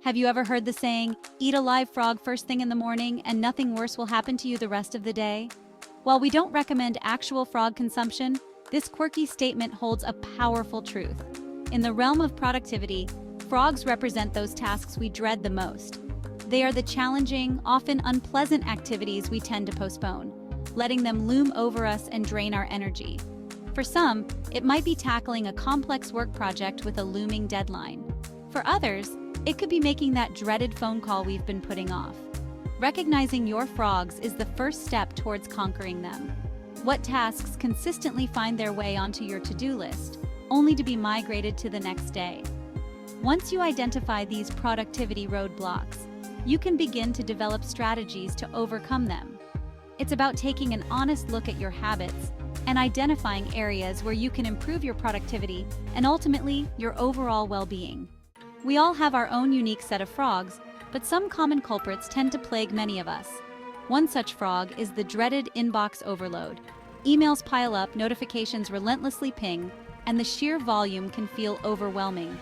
Have you ever heard the saying, eat a live frog first thing in the morning and nothing worse will happen to you the rest of the day? While we don't recommend actual frog consumption, this quirky statement holds a powerful truth. In the realm of productivity, frogs represent those tasks we dread the most. They are the challenging, often unpleasant activities we tend to postpone, letting them loom over us and drain our energy. For some, it might be tackling a complex work project with a looming deadline. For others, it could be making that dreaded phone call we've been putting off. Recognizing your frogs is the first step towards conquering them. What tasks consistently find their way onto your to-do list, only to be migrated to the next day? Once you identify these productivity roadblocks, you can begin to develop strategies to overcome them. It's about taking an honest look at your habits and identifying areas where you can improve your productivity and ultimately your overall well-being. We all have our own unique set of frogs, but some common culprits tend to plague many of us. One such frog is the dreaded inbox overload. Emails pile up, notifications relentlessly ping, and the sheer volume can feel overwhelming.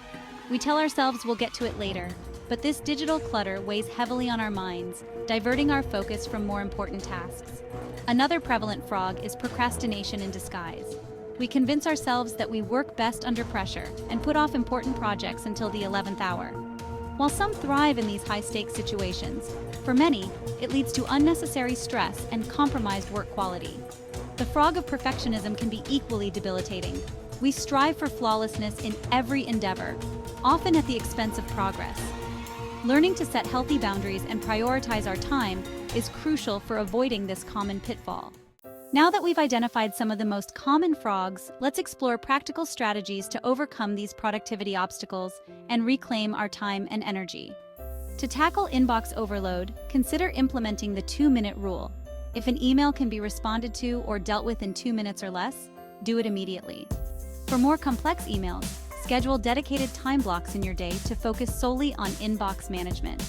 We tell ourselves we'll get to it later, but this digital clutter weighs heavily on our minds, diverting our focus from more important tasks. Another prevalent frog is procrastination in disguise. We convince ourselves that we work best under pressure and put off important projects until the 11th hour. While some thrive in these high-stakes situations, for many, it leads to unnecessary stress and compromised work quality. The frog of perfectionism can be equally debilitating. We strive for flawlessness in every endeavor, often at the expense of progress. Learning to set healthy boundaries and prioritize our time is crucial for avoiding this common pitfall. Now that we've identified some of the most common frogs, let's explore practical strategies to overcome these productivity obstacles and reclaim our time and energy. To tackle inbox overload, consider implementing the 2-minute rule. If an email can be responded to or dealt with in 2 minutes or less, do it immediately. For more complex emails, schedule dedicated time blocks in your day to focus solely on inbox management.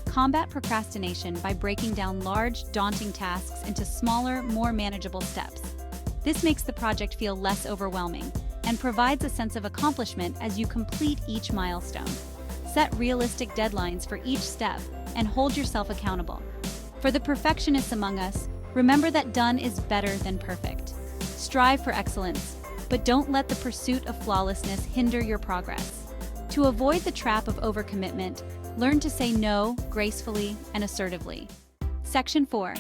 Combat procrastination by breaking down large, daunting tasks into smaller, more manageable steps. This makes the project feel less overwhelming and provides a sense of accomplishment as you complete each milestone. Set realistic deadlines for each step and hold yourself accountable. For the perfectionists among us, remember that done is better than perfect. Strive for excellence, but don't let the pursuit of flawlessness hinder your progress. To avoid the trap of overcommitment, learn to say no gracefully and assertively. Section 4.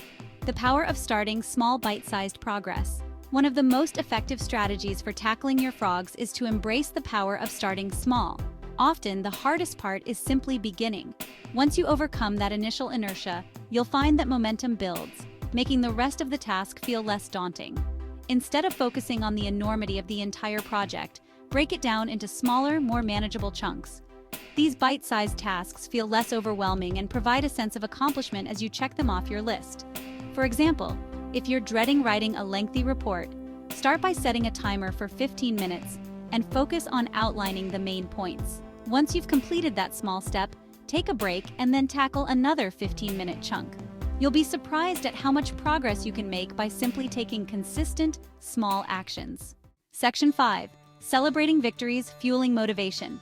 The power of starting small bite-sized progress. One of the most effective strategies for tackling your frogs is to embrace the power of starting small. Often, the hardest part is simply beginning. Once you overcome that initial inertia, you'll find that momentum builds, making the rest of the task feel less daunting. Instead of focusing on the enormity of the entire project, break it down into smaller, more manageable chunks. These bite-sized tasks feel less overwhelming and provide a sense of accomplishment as you check them off your list. For example, if you're dreading writing a lengthy report, start by setting a timer for 15 minutes and focus on outlining the main points. Once you've completed that small step, take a break and then tackle another 15-minute chunk. You'll be surprised at how much progress you can make by simply taking consistent, small actions. Section 5. Celebrating victories, fueling motivation.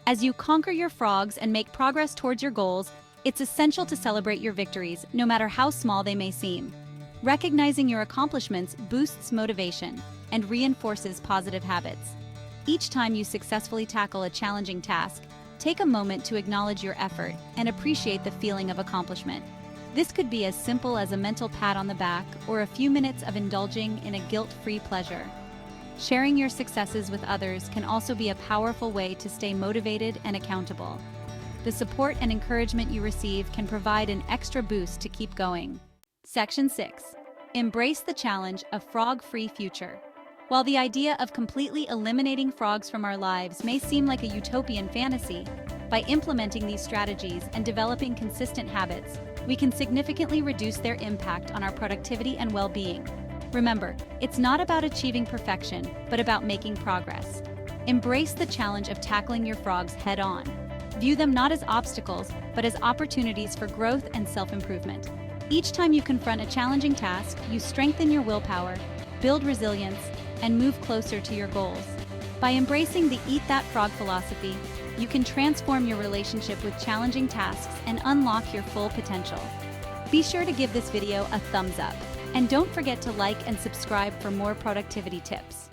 As you conquer your frogs and make progress towards your goals, it's essential to celebrate your victories, no matter how small they may seem. Recognizing your accomplishments boosts motivation and reinforces positive habits. Each time you successfully tackle a challenging task, take a moment to acknowledge your effort and appreciate the feeling of accomplishment. This could be as simple as a mental pat on the back or a few minutes of indulging in a guilt-free pleasure. Sharing your successes with others can also be a powerful way to stay motivated and accountable. The support and encouragement you receive can provide an extra boost to keep going. Section 6. Embrace the challenge of frog-free future. While the idea of completely eliminating frogs from our lives may seem like a utopian fantasy, by implementing these strategies and developing consistent habits, we can significantly reduce their impact on our productivity and well-being. Remember, it's not about achieving perfection, but about making progress. Embrace the challenge of tackling your frogs head-on. View them not as obstacles, but as opportunities for growth and self-improvement. Each time you confront a challenging task, you strengthen your willpower, build resilience, and move closer to your goals. By embracing the Eat That Frog philosophy, you can transform your relationship with challenging tasks and unlock your full potential. Be sure to give this video a thumbs up, and don't forget to like and subscribe for more productivity tips.